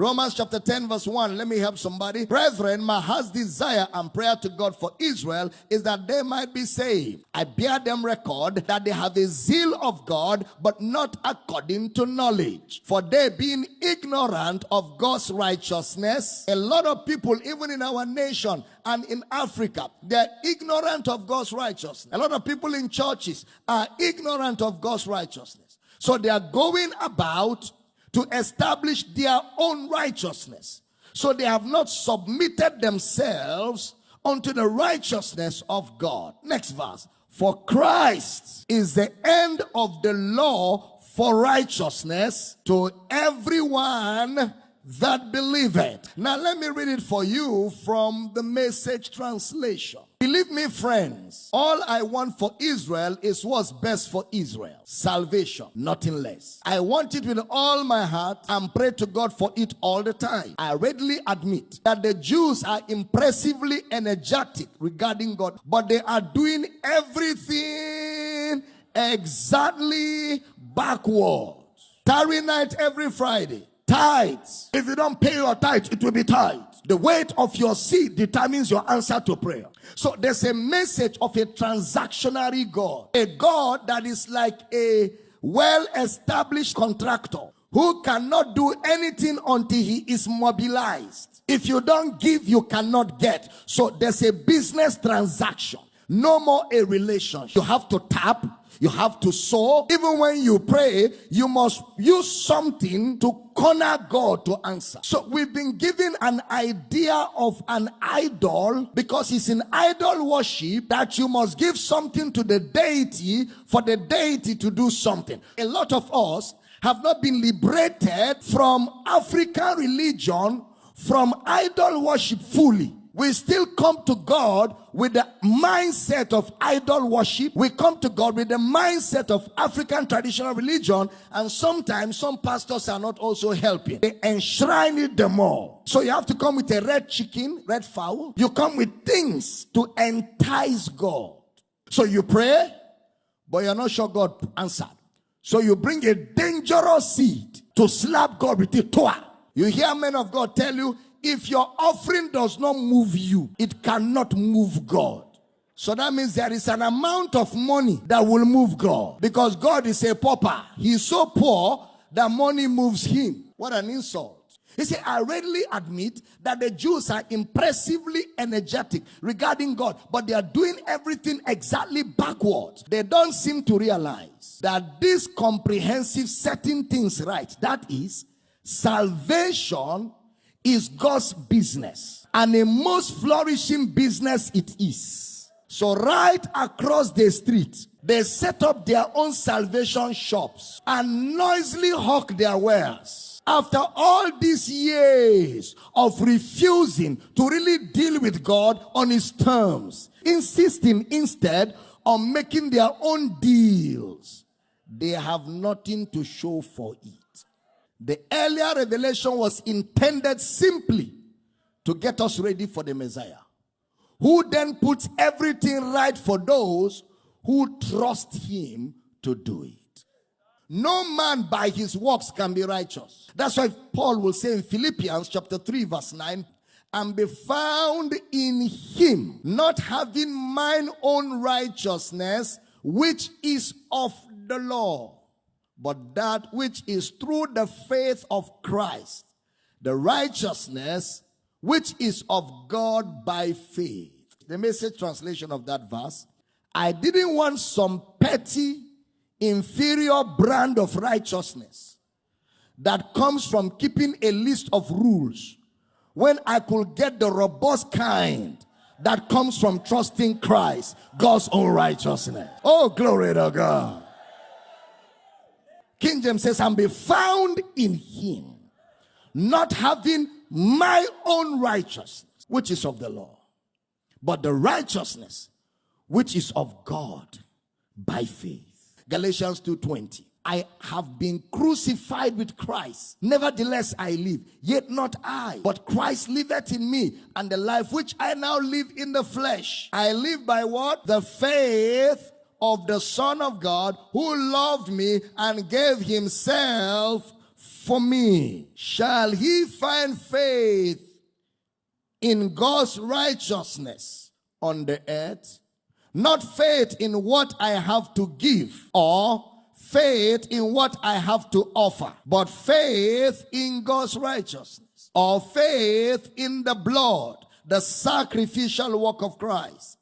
Romans chapter 10 verse 1. Let me help somebody. Brethren, my heart's desire and prayer to God for Israel is that they might be saved. I bear them record that they have a zeal of God, but not according to knowledge. For they being ignorant of God's righteousness, a lot of people, even in our nation and in Africa, they're ignorant of God's righteousness. A lot of people in churches are ignorant of God's righteousness. So they are going about to establish their own righteousness. So they have not submitted themselves unto the righteousness of God. Next verse. For Christ is the end of the law for righteousness to everyone that believeth. Now let me read it for you from the Message translation. Believe me, friends, all I want for Israel is what's best for Israel. Salvation, nothing less. I want it with all my heart and pray to God for it all the time. I readily admit that the Jews are impressively energetic regarding God, but they are doing everything exactly backwards. Tarry night every Friday. Tithes. If you don't pay your tithes, it will be tithe. The weight of your seed determines your answer to prayer. So there's a message of a transactionary God. A God that is like a well-established contractor who cannot do anything until he is mobilized. If you don't give, you cannot get. So there's a business transaction. No more a relationship. You have to tap. You have to sow. Even when you pray, you must use something to corner God to answer. So we've been given an idea of an idol because it's in idol worship that you must give something to the deity for the deity to do something. A lot of us have not been liberated from African religion, from idol worship fully. We still come to God with the mindset of idol worship. We come to God with the mindset of African traditional religion. And sometimes some pastors are not also helping. They enshrine it the more. So you have to come with a red chicken, red fowl. You come with things to entice God. So you pray, but you're not sure God answered. So you bring a dangerous seed to slap God with it. You hear men of God tell you, if your offering does not move you, it cannot move God. So that means there is an amount of money that will move God. Because God is a pauper. He's so poor that money moves him. What an insult. He said, I readily admit that the Jews are impressively energetic regarding God, but they are doing everything exactly backwards. They don't seem to realize that this comprehensive setting things right, that is, salvation is God's business, and a most flourishing business it is. So right across the street, they set up their own salvation shops and noisily hawk their wares. After all these years of refusing to really deal with God on his terms, insisting instead on making their own deals, they have nothing to show for it. The earlier revelation was intended simply to get us ready for the Messiah, who then puts everything right for those who trust him to do it. No man by his works can be righteous. That's why Paul will say in Philippians chapter 3 verse 9, and be found in him, not having mine own righteousness, which is of the law, but that which is through the faith of Christ, the righteousness which is of God by faith. The Message translation of that verse. I didn't want some petty, inferior brand of righteousness that comes from keeping a list of rules when I could get the robust kind that comes from trusting Christ, God's own righteousness. Oh, glory to God. King James says, and be found in him, not having my own righteousness, which is of the law, but the righteousness which is of God by faith. Galatians 2:20. I have been crucified with Christ. Nevertheless I live, yet not I, but Christ liveth in me. And the life which I now live in the flesh, I live by what? The faith of the Son of God, who loved me and gave himself for me. Shall he find faith in God's righteousness on the earth? Not faith in what I have to give or faith in what I have to offer, but faith in God's righteousness or faith in the blood, the sacrificial work of Christ.